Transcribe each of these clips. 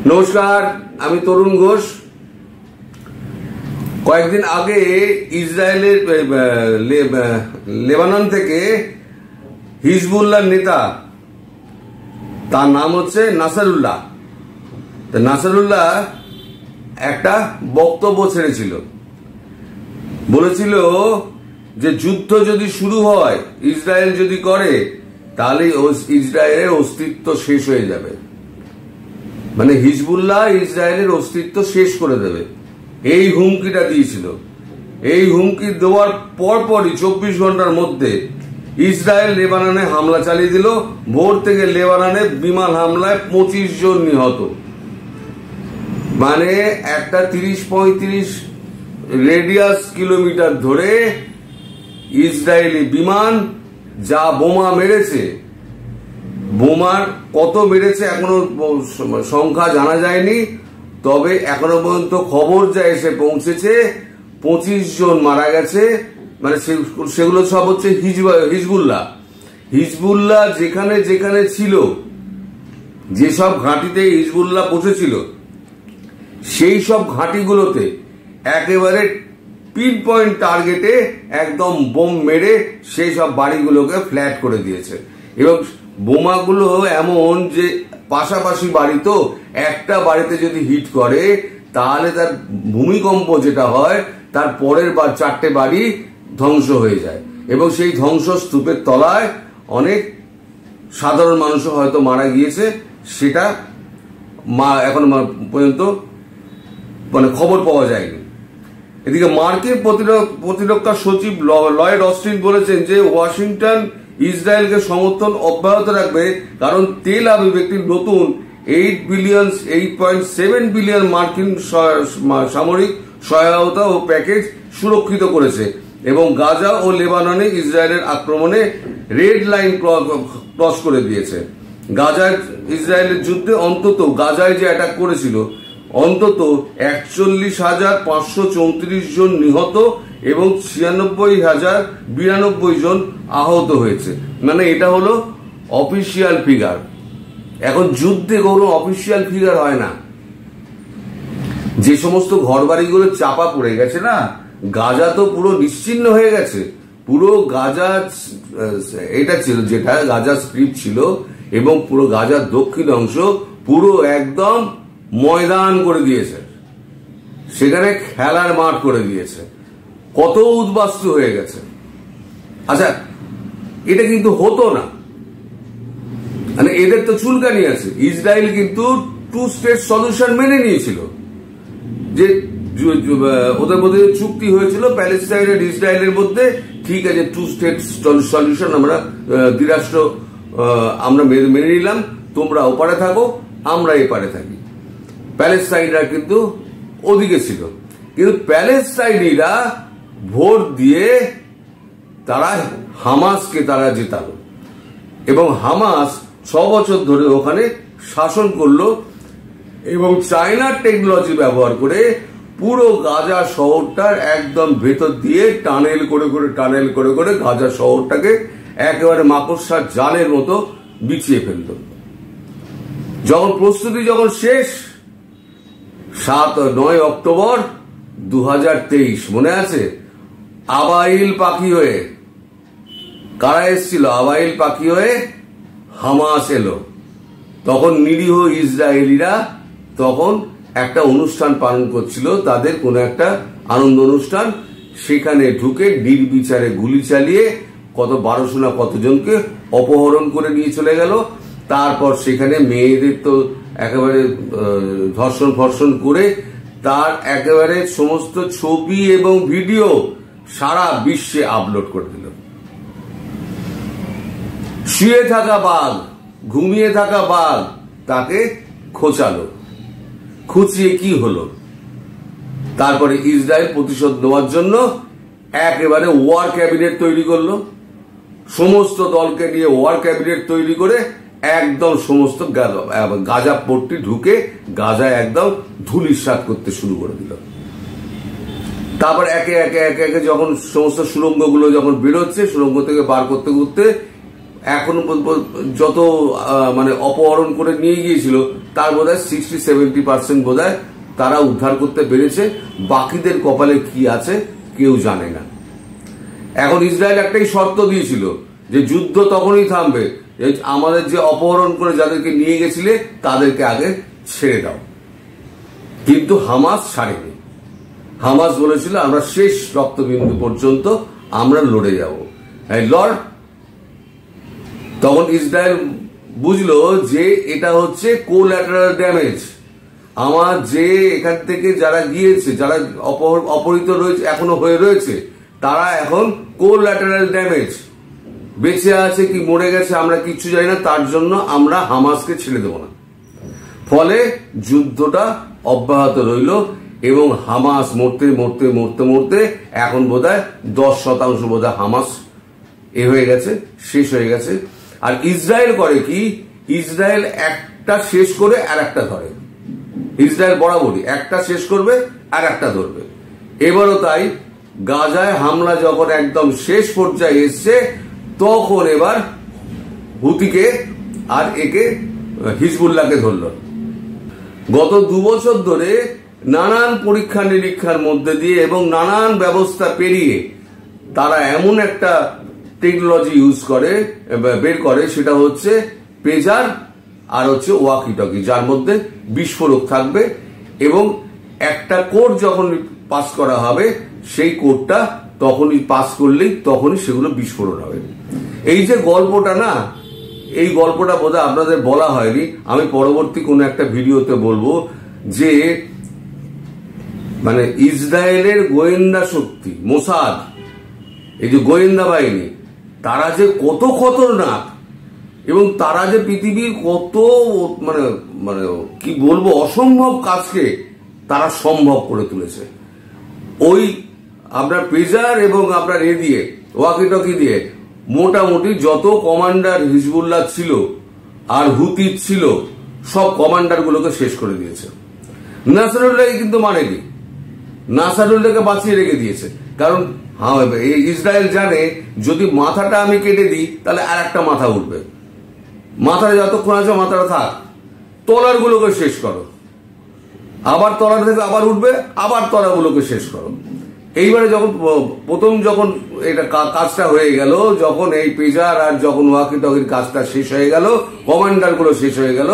নমস্কার, আমি তরুণ ঘোষ। কয়েকদিন আগে ইসরায়েলের লেবানন থেকে হিজবুল্লাহ নেতা, তার নাম হচ্ছে নাসারুল্লাহ। নাসারুল্লাহ একটা বক্তব্য ছেড়েছিল, বলেছিল যে যুদ্ধ যদি শুরু হয়, ইসরায়েল যদি করে, তাহলে ইসরায়েলের অস্তিত্ব শেষ হয়ে যাবে। মানে হিজবুল্লাহ ইসরায়েলের অস্তিত্ব শেষ করে দেবে, এই হুমকিটা দিয়েছিল। এই হুমকি দেওয়ার পরপরই 24 ঘন্টার মধ্যে ইসরায়েল লেবাননে হামলা চালিয়ে দিল। ভোর থেকে লেবাননে বিমান হামলায় 25 জন নিহত। মানে একটা 30-35 রেডিয়াস কিলোমিটার ধরে ইসরায়েলি বিমান যা বোমা মেরেছে, বোমার কত মেরেছে এখনো সংখ্যা জানা যায়নি। তবে এখনো পর্যন্ত খবর যা এসে পৌঁছেছে, 25 জন মারা গেছে। মানে সেগুলো সব হচ্ছে হিজবুল্লাহ। হিজবুল্লাহ যেখানে যেখানে ছিল, যেসব ঘাঁটিতে হিজবুল্লাহ বসেছিল, সেই সব ঘাঁটিগুলোতে একেবারে পিন পয়েন্ট টার্গেটে একদম বোম মেরে সেই সব বাড়িগুলোকে ফ্ল্যাট করে দিয়েছে। এবং বোমাগুলো এমন যে পাশাপাশি বাড়ি, তো একটা বাড়িতে যদি হিট করে তাহলে তার ভূমিকম্প যেটা হয়, তার পরের 4টে বাড়ি ধ্বংস হয়ে যায়। এবং সেই ধ্বংসস্তূপের তলায় অনেক সাধারণ মানুষও হয়তো মারা গিয়েছে, সেটা এখন পর্যন্ত মানে খবর পাওয়া যায়নি। এদিকে মার্কিন প্রতিরক্ষা সচিব লয়েড অস্টিন বলেছেন যে ওয়াশিংটন ইসরায়েলকে সমর্থন অব্যাহত রাখবে, কারণ তেল আবিব একটি নতুন 8.7 বিলিয়ন মার্কিন সামরিক সহায়তা ও প্যাকেজ সুরক্ষিত করেছে এবং গাজা ও লেবাননে ইসরায়েলের আক্রমণে রেড লাইন ক্রস করে দিয়েছে। গাজায় ইসরায়েলের যুদ্ধে অন্তত, গাজায় যে অ্যাটাক করেছিল, অন্তত 41,534 জন নিহত এবং 96,092 জন আহত হয়েছে। মানে এটা হলো অফিসিয়াল ফিগার। এখন যুদ্ধে কোনো অফিসিয়াল ফিগার হয় না। যে সমস্ত ঘরবাড়িগুলো চাপা পড়ে গেছে না, গাজা তো পুরো নিশ্চিহ্ন হয়ে গেছে। পুরো গাজা, এটা ছিল যেটা গাজা স্ট্রিপ ছিল, এবং পুরো গাজার দক্ষিণ অংশ পুরো একদম ময়দান করে দিয়েছে, সেখানে খেলার মাঠ করে দিয়েছে, কত উদ্বাস্তু হয়ে গেছে। আচ্ছা, এটা কিন্তু হতো না, মানে এদের তো চুলকানি আছে। ইসরায়েল কিন্তু 2 স্টেট সলিউশন মেনে নিয়েছিল, যে ওদের মধ্যে চুক্তি হয়েছিল প্যালেস্টাইন আর ইসরায়েলের মধ্যে, ঠিক আছে 2 স্টেট সলিউশন আমরা দ্বিরাষ্ট্র আমরা মেনে নিলাম, তোমরা ওপারে থাকো, আমরা এপারে থাকি। প্যালেস্টাইনরা কিন্তু ওদিকে ছিল, কিন্তু প্যালেস্টাইনিরা ভোট দিয়ে তারা হামাসকে তারা জেতালো, এবং হামাস 6 বছর ধরে ওখানে শাসন করলো এবং চায়নার টেকনোলজি ব্যবহার করে পুরো গাজা শহরটার একদম ভেতর দিয়ে টানেল করে গাজা শহরটাকে একেবারে মাকড়সার জালের মতো বিছিয়ে ফেললো। যখন প্রস্তুতি যখন শেষ, 9 অক্টোবর 2023, মনে আছে? আবাইল পাখি হয়ে কারা এসেছিল? আবাইল পাখি হয়ে হামাস এলো। তখন নিরীহ ইসরায়েলিরা তখন একটা অনুষ্ঠান পালন করছিল, তাদের কোনো একটা আনন্দ অনুষ্ঠান। সেখানে ঢুকে নির্বিচারে গুলি চালিয়ে 1200 না কতজনকে অপহরণ করে নিয়ে চলে গেল। তারপর সেখানে মেয়েদের তো একেবারে ধর্ষণ করে তার একেবারে সমস্ত ছবি এবং ভিডিও সারা বিশ্বে আপলোড করে দিল। শুয়ে থাকা বাঘ, ঘুমিয়ে থাকা বাঘ তাকে খোঁচালো। খুঁচিয়ে কি হলো? তারপরে ইসরায়েল প্রতিশোধ নেওয়ার জন্য একেবারে ওয়ার ক্যাবিনেট তৈরি করলো। সমস্ত দলকে নিয়ে ওয়ার ক্যাবিনেট তৈরি করে একদম সমস্ত গাজা পোর্টটি ঢুকে গাজায় একদম ধুলিস্যাৎ করতে শুরু করে দিল। তারপর একে একে যখন সমস্ত সুড়ঙ্গগুলো যখন বেরোচ্ছে, সুড়ঙ্গ থেকে বার করতে এখন যত মানে অপহরণ করে নিয়ে গিয়েছিল তার বোধহয় 60-70% বোধহয় তারা উদ্ধার করতে পেরেছে। বাকিদের কপালে কি আছে কেউ জানে না। এখন ইসরায়েল একটাই শর্ত দিয়েছিল যে যুদ্ধ তখনই থামবে আমাদের যে অপহরণ করে যাদেরকে নিয়ে গেছিলে তাদেরকে আগে ছেড়ে দাও। কিন্তু হামাস ছাড়েনি। হামাস বলেছিল আমরা শেষ রক্তবিন্দু পর্যন্ত আমরা লড়ে যাব। লর্ড তখন ইসরায়েল বুঝলো যে এটা হচ্ছে কোল্যাটারাল ড্যামেজ। আমার যে এখান থেকে যারা গিয়েছে, যারা অপহৃত রয়েছে এখনো হয়ে রয়েছে, তারা এখন কোল্যাটারাল ড্যামেজ, বেঁচে আছে কি মরে গেছে আমরা কিচ্ছু জানি না, তার জন্য আমরা হামাসকে ছেড়ে দেব না। ফলে যুদ্ধটা অব্যাহত রইল এবং হামাস মরতে মরতে মরতে মরতে এখন বোধহয় 10% বোধহয় হামাস হয়ে গেছে, শেষ হয়ে গেছে। আর ইসরায়েল করে কি, ইসরায়েল একটা শেষ করে আর একটা ধরে। ইসরায়েল বরাবরই একটা শেষ করবে আর একটা ধরবে। এবারও তাই গাজায় হামলা যখন একদম শেষ পর্যায়ে এসছে তখন এবার হুতিকে আর একে হিজবুল্লাহকে ধরল। গত 2 বছর ধরে নানান পরীক্ষা নিরীক্ষার মধ্যে দিয়ে এবং নানান ব্যবস্থা পেরিয়ে তারা এমন একটা টেকনোলজি বের করে, সেটা হচ্ছে পেজার আর হচ্ছে ওয়াকি টকি, যার মধ্যে বিস্ফোরক থাকবে এবং একটা কোড যখন পাস করা হবে সেই কোডটা তখনই পাস করলেই তখনই সেগুলো বিস্ফোরণ হবে। এই যে গল্পটা না, এই গল্পটা বোধহয় আপনাদের বলা হয়নি, আমি পরবর্তী কোনো একটা ভিডিওতে বলবো যে মানে ইসরায়েলের গোয়েন্দা শক্তি মোসাদ, এই যে গোয়েন্দা বাহিনী, তারা যে কত খতরনাক এবং তারা যে পৃথিবীর কত মানে মানে কি বলবো অসম্ভব কাজকে তারা সম্ভব করে তুলেছে। ওই আপনার পেজার এবং আপনার দিয়ে ওয়াকি টকি দিয়ে মোটামুটি যত কমান্ডার হিজবুল্লাহ ছিল আর হুতি ছিল সব কমান্ডার গুলোকে শেষ করে দিয়েছে। নাসারুল্লাহ কিন্তু মানেনি, নাসারুল্লাহকে বাঁচিয়ে রেখে দিয়েছে। কারণ ইসরায়েল জানে যদি মাথাটা আমি কেটে দিই তাহলে আর একটা মাথা উঠবে, মাথাটা যতক্ষণ আছে মাথাটা থাক, তলার গুলোকে শেষ করো, আবার তলার থেকে আবার উঠবে, আবার তলাগুলোকে শেষ করো। এইবারে যখন এটা কাজটা হয়ে গেল, যখন এই পেজার আর যখন ওয়াকি টকির কাজটা শেষ হয়ে গেল, কমান্ডার গুলো শেষ হয়ে গেল,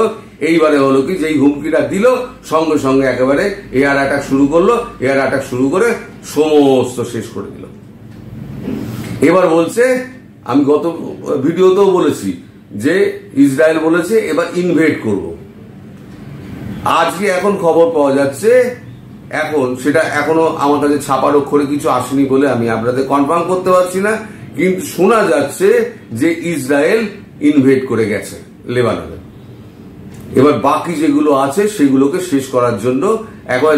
এইবারে হলো কি যেই হুমকিটা দিল সঙ্গে সঙ্গে একেবারে এয়ার অ্যাটাক শুরু করলো, এয়ার অ্যাটাক শুরু করে সমস্ত শেষ করে দিল। এবার বলছে, আমি গত ভিডিওতেও বলেছি যে ইসরায়েল বলেছে এবার ইনভেড করব। আজকে এখন খবর পাওয়া যাচ্ছে, এখন সেটা এখনো আমার কাছে ছাপার অক্ষরে কিছু আসেনি বলে আমি আপনাদের কনফার্ম করতে পারছি না, কিন্তু শোনা যাচ্ছে যে ইসরায়েল ইনভেড করে গেছে লেবাননে। এবার বাকি যেগুলো আছে সেগুলোকে শেষ করার জন্য একবার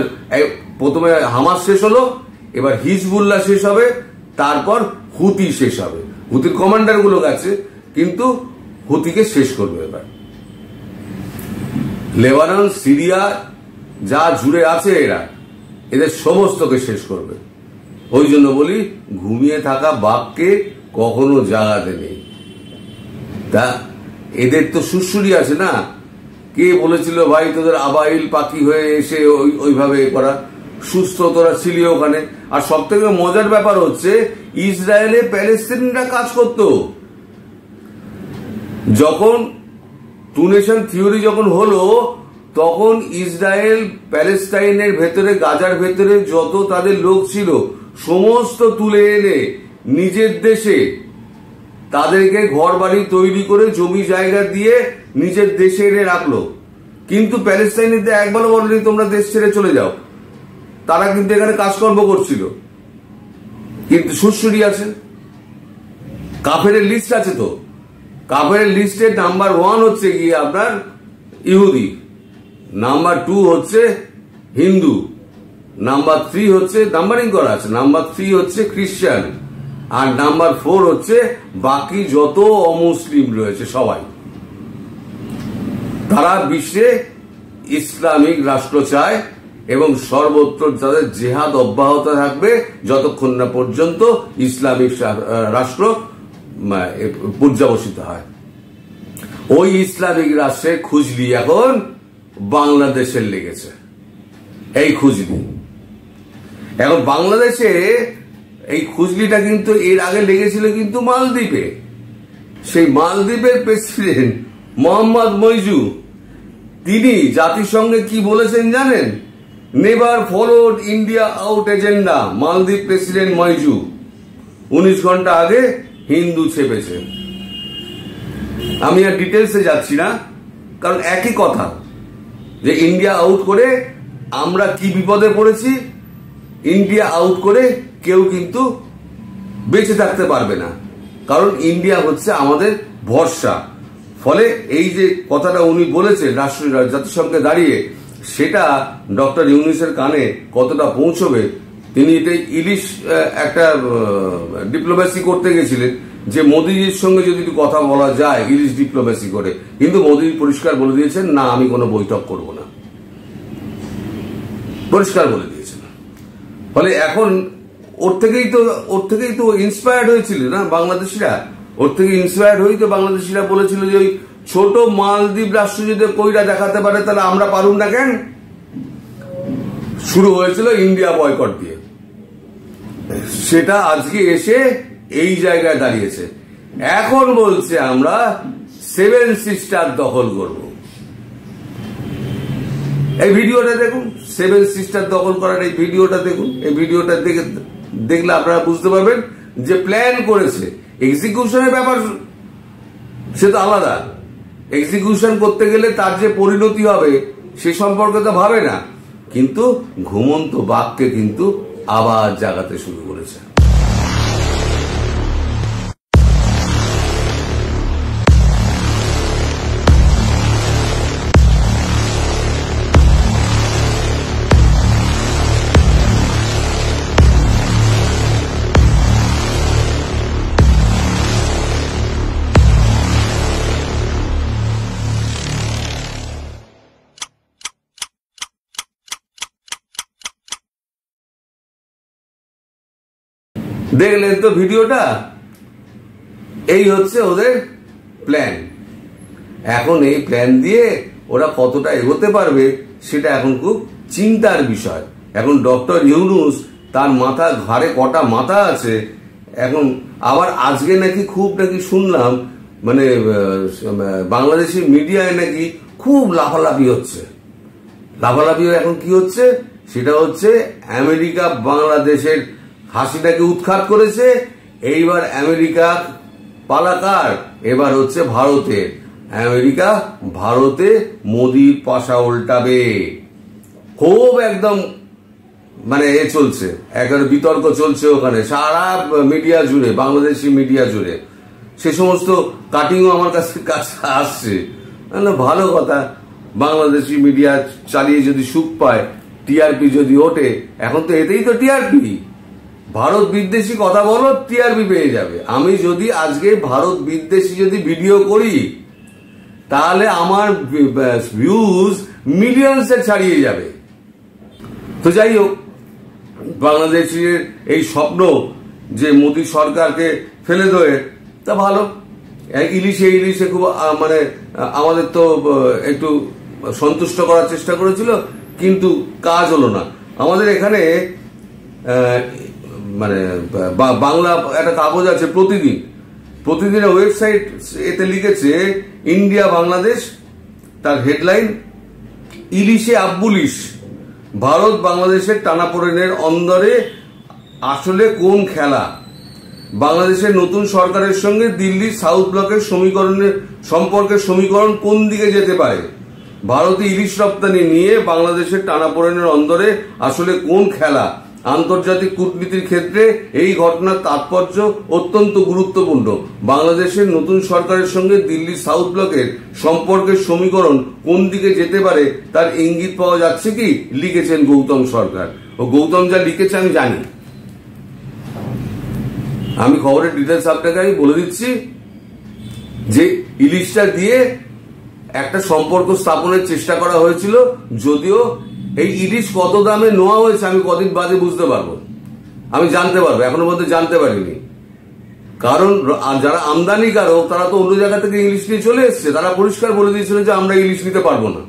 প্রথমে হামাস শেষ হলো, এবার হিজবুল্লাহ শেষ হবে, তারপর হুতি শেষ হবে। হুতির কমান্ডার গুলো গেছে কিন্তু হুতিকে শেষ করবে। এবার লেবানন, সিরিয়া যা জুড়ে আছে এদের সমস্তকে শেষ করবে। ওই জন্য বলি ঘুমিয়ে থাকা বাঘকে কখনো জাগাতে নেই। তা এদের তো সুরসুরি আছে না, কে বলেছিল ভাই তোদের আবাইল পাখি হয়ে এসে ওইভাবে করা, সুস্থ তোরা ছিলি ওখানে। আর সব থেকে মজার ব্যাপার হচ্ছে ইসরায়েলে প্যালেস্তিনিরা কাজ করত। যখন টু নেশন থিওরি যখন হলো তখন ইসরায়েল প্যালেস্টাইনের ভেতরে, গাজার ভেতরে যত তাদের লোক ছিল সমস্ত তুলে এনে নিজের দেশে তাদেরকে ঘর বাড়ি তৈরি করে জমি জায়গা দিয়ে নিজের দেশে এনে রাখলো। কিন্তু প্যালেস্টাইনিতে একবারও বলেনি তোমরা দেশ ছেড়ে চলে যাও, তারা কিন্তু এখানে কাজকর্ম করছিল। কিন্তু সুরসুরি আছে, কাফেরের লিস্ট আছে। তো কাফেরের লিস্টের নাম্বার 1 হচ্ছে গিয়ে আপনার ইহুদি, নাম্বার 2 হচ্ছে হিন্দু, নাম্বার 3 হচ্ছে নাম্বারিং করা আছে, নাম্বার 3 হচ্ছে খ্রিস্টান, আর নাম্বার 4 হচ্ছে বাকি যত অমুসলিম রয়েছে সবাই। তারা বিশ্বে ইসলামিক রাষ্ট্র চায় এবং সর্বত্র তাদের জেহাদ অব্যাহত থাকবে যতক্ষণ না পর্যন্ত ইসলামিক রাষ্ট্র পর্যবসিত হয়। ওই ইসলামিক রাষ্ট্রের খুজলি এখন বাংলাদেশের লেগেছে। এই খুজলি এখন বাংলাদেশে, এই খুজলিটা কিন্তু এর আগে লেগেছিল কিন্তু মালদ্বীপে। সেই মালদ্বীপের প্রেসিডেন্ট মোহাম্মদ মইজু, তিনি জাতিসংঘে কি বলেছেন জানেন? Never followed India out agenda. মালদ্বীপ প্রেসিডেন্ট মইজু 19 ঘন্টা আগে হিন্দু ছেপেছে। আমি আর ডিটেলসে যাচ্ছি না, কারণ একই কথা, যে ইন্ডিয়া আউট করে আমরা কি বিপদে পড়েছি। ইন্ডিয়া আউট করে কেউ কিন্তু বেঁচে থাকতে পারবে না, কারণ ইন্ডিয়া হচ্ছে আমাদের ভরসা। ফলে এই যে কথাটা উনি বলেছেন জাতিসংঘে দাঁড়িয়ে, সেটা ডক্টর ইউনূসের কানে কতটা পৌঁছবে। তিনি ইলিশ একটা ডিপ্লোমেসি করতে গেছিলেন, যে মোদিজির সঙ্গে যদি কথা বলা যায় ইলিশ ডিপ্লোমেসি করে, কিন্তু মোদি পরিষ্কার বলে দিয়েছেন, না আমি কোনো বৈঠক করব না, পরিষ্কার বলে দিয়েছেন। ফলে এখন ওর থেকেই তো ইন্সপায়ার্ড হয়েছিল না বাংলাদেশিরা। ওর থেকে ইন্সপায়ার্ড হয়েই তো বাংলাদেশিরা বলেছিল যে ওই ছোট মালদ্বীপ রাষ্ট্র যদি কইরা দেখাতে পারে তাহলে আমরা পারুম না কেন। শুরু হয়েছিল ইন্ডিয়া বয়কট দিয়ে, সেটা আজকে এসে এই জায়গায় দাঁড়িয়েছে। এখন বলছে আমরা 7 সিস্টার দখল করব। এই ভিডিওটা দেখুন, 7 সিস্টার দখল করার এই ভিডিওটা দেখুন। এই ভিডিওটা দেখলে আপনারা বুঝতে পারবেন যে প্ল্যান করেছে। এক্সিকিউশনের ব্যাপার সে তো আলাদা। এক্সিকিউশন করতে গেলে তার যে পরিণতি হবে সে সম্পর্কে তো ভাবে না, কিন্তু ঘুমন্ত বাঘকে কিন্তু আবার জাগাতে শুরু করেছে। দেখলেন তো ভিডিওটা? এই হচ্ছে ওদের প্ল্যান। এখন এই প্ল্যান দিয়ে ওরা কতটা এগোতে পারবে সেটা এখন খুব চিন্তার বিষয়। এখন ডক্টর ইউনূস, তার ঘাড়ে কটা মাথা আছে। এখন আবার আজকে নাকি শুনলাম, মানে বাংলাদেশি মিডিয়ায় নাকি খুব লাফালাফি হচ্ছে। লাফালাফি এখন কি হচ্ছে? সেটা হচ্ছে আমেরিকা বাংলাদেশের হাসিটাকে উৎখাত করেছে। এইবার আমেরিকা পালাকার, এবার হচ্ছে ভারতের। আমেরিকা ভারতে মোদির পাশা উল্টাবে। খুব একদম মানে চলছে, একেবারে বিতর্ক চলছে ওখানে সারা মিডিয়া জুড়ে, বাংলাদেশি মিডিয়া জুড়ে। সে সমস্ত কাটিংও আমার কাছে আসছে। ভালো কথা, বাংলাদেশি মিডিয়া চালিয়ে যদি সুখ পায়, টিআরপি যদি ওঠে, এখন তো এতেই তো টিআরপি। ভারত বিদ্বেষী কথা বলো, টিআরপি পেয়ে যাবে। আমি যদি আজকে ভারত বিদ্বেষী যদি ভিডিও করি, তাহলে আমার ভিউজ মিলিয়নসে ছাড়িয়ে যাবে। তো যাই হোক, বাংলাদেশের এই স্বপ্ন যে মোদী সরকারকে ফেলে দেয়, তা ভালো। ইলিশে খুব মানে আমাদের তো একটু সন্তুষ্ট করার চেষ্টা করেছিল, কিন্তু কাজ হলো না। আমাদের এখানে মানে বাংলা একটা কাগজ আছে, প্রতিদিনের ওয়েবসাইট, এতে লিখেছে ইন্ডিয়া বাংলাদেশ, তার হেডলাইন ইলিশে আব্বুলিশ, ভারত বাংলাদেশের টানাপোড়েনের অন্দরে আসলে কোন খেলা। বাংলাদেশের নতুন সরকারের সঙ্গে দিল্লির সাউথ ব্লকের সম্পর্কের সমীকরণ কোন দিকে যেতে পারে। ভারতে ইলিশ রপ্তানি নিয়ে বাংলাদেশের টানাপোড়েনের অন্দরে আসলে কোন খেলা। আন্তর্জাতিক কূটনীতির ক্ষেত্রে এই ঘটনার তাৎপর্য অত্যন্ত গুরুত্বপূর্ণ। বাংলাদেশের নতুন সরকারের সঙ্গে দিল্লির সাউথ ব্লকের সম্পর্কের সমীকরণ কোন দিকে যেতে পারে তার ইঙ্গিত পাওয়া যাচ্ছে কি, লিখেছেন গৌতম সরকার। ও গৌতম যা লিখেছে আমি জানি। আমি খবরের ডিটেলস আপনাকে আমি বলে দিচ্ছি যে ইলিশটা দিয়ে একটা সম্পর্ক স্থাপনের চেষ্টা করা হয়েছিল, যদিও এই ইলিশ কত দামে নেওয়া হয়েছে আমি কদিন বাদে বুঝতে পারবো, আমি জানতে পারবো, এখনো পর্যন্ত জানতে পারিনি। কারণ যারা আমদানিকারক তারা তো অন্য জায়গা থেকে ইলিশ নিয়ে চলে এসছে, তারা পরিষ্কার বলে দিয়েছিল যে আমরা ইলিশ নিতে পারবো না,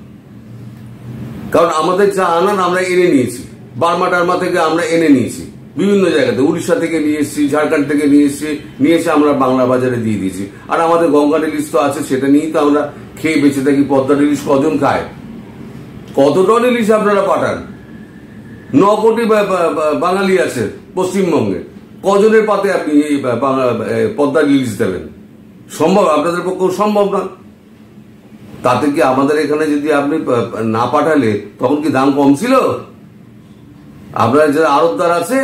কারণ আমাদের যা আনার আমরা এনে নিয়েছি, বার্মা টার্মা থেকে আমরা এনে নিয়েছি, বিভিন্ন জায়গাতে উড়িষ্যা থেকে নিয়ে এসেছি, ঝাড়খণ্ড থেকে নিয়ে এসে আমরা বাংলা বাজারে দিয়ে দিয়েছি। আর আমাদের গঙ্গার ইলিশ তো আছে, সেটা নিয়েই তো আমরা খেয়ে বেঁচে থাকি। পদ্মার ইলিশ কজন খায়? কত টন ইলিশ আপনারা পাঠান? 9 কোটি বাঙালি আছে পশ্চিমবঙ্গে, কজনের পাতে আপনি এই পদ্মার ইলিশ দেবেন? সম্ভব? আপনাদের পক্ষেও সম্ভব না। তাতে কি আমাদের এখানে যদি আপনি না পাঠালে তখন কি দাম কম ছিল? আপনার যারা আড়তদার আছে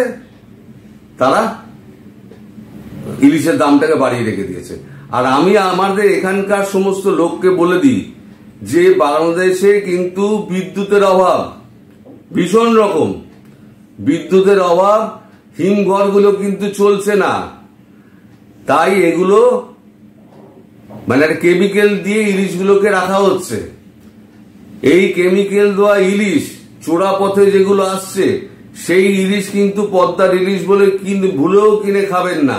তারা ইলিশের দামটাকে বাড়িয়ে রেখে দিয়েছে। আর আমি আমাদের এখানকার সমস্ত লোককে বলে দিই যে বাংলাদেশে কিন্তু বিদ্যুতের অভাব ভীষণ রকম, বিদ্যুতের অভাব, হিমঘরগুলো কিন্তু চলছে না, তাই এগুলো মানে একটা কেমিক্যাল দিয়ে ইলিশগুলোকে রাখা হচ্ছে। এই কেমিক্যাল দেওয়া ইলিশ চোরা পথে যেগুলো আসছে সেই ইলিশ কিন্তু পদ্মার ইলিশ বলে কিন্তু ভুলেও কিনে খাবেন না,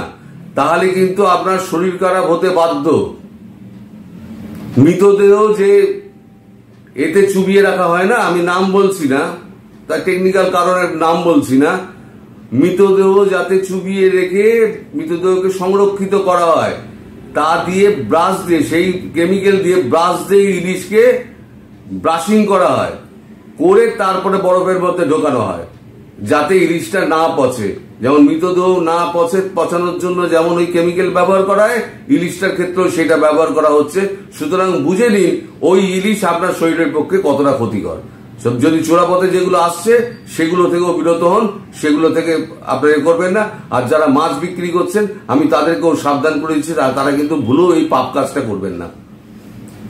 তাহলে কিন্তু আপনার শরীর খারাপ হতে বাধ্য। মৃতদেহ যে এতে চুবিয়ে রাখা হয় না, আমি নাম বলছি না, তার টেকনিক্যাল কারণের নাম বলছি না, মৃতদেহ যাতে চুবিয়ে রেখে মৃতদেহকে সংরক্ষিত করা হয়, তা দিয়ে ব্রাশ দিয়ে, সেই কেমিক্যাল দিয়ে ব্রাশ দিয়ে ইলিশকে ব্রাশিং করা হয়, করে তারপরে বরফের মধ্যে ঢোকানো হয় যাতে ইলিশটা না পচে। যেমন মৃতদেহ না পচানোর জন্য যেমন ওই কেমিক্যাল ব্যবহার করা হয়, ইলিশটার ক্ষেত্রেও সেটা ব্যবহার করা হচ্ছে। সুতরাং বুঝে নিন ওই ইলিশ আপনার শরীরের পক্ষে কতটা ক্ষতিকর। যদি চোরাপথে যেগুলো আসছে সেগুলো থেকেও বিরত হন, সেগুলো থেকে আপনারা করবেন না। আর যারা মাছ বিক্রি করছেন আমি তাদেরকেও সাবধান করে দিচ্ছি, তারা কিন্তু ভুলেও এই পাপ কাজটা করবেন না,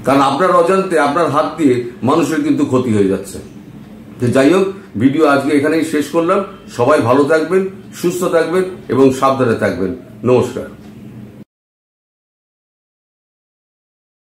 কারণ আপনার অজান্তে আপনার হাত দিয়ে মানুষের কিন্তু ক্ষতি হয়ে যাচ্ছে। যাই হোক, ভিডিও আজকে এখানেই শেষ করলাম। সবাই ভালো থাকবেন, সুস্থ থাকবেন এবং সাবধানে থাকবেন। নমস্কার।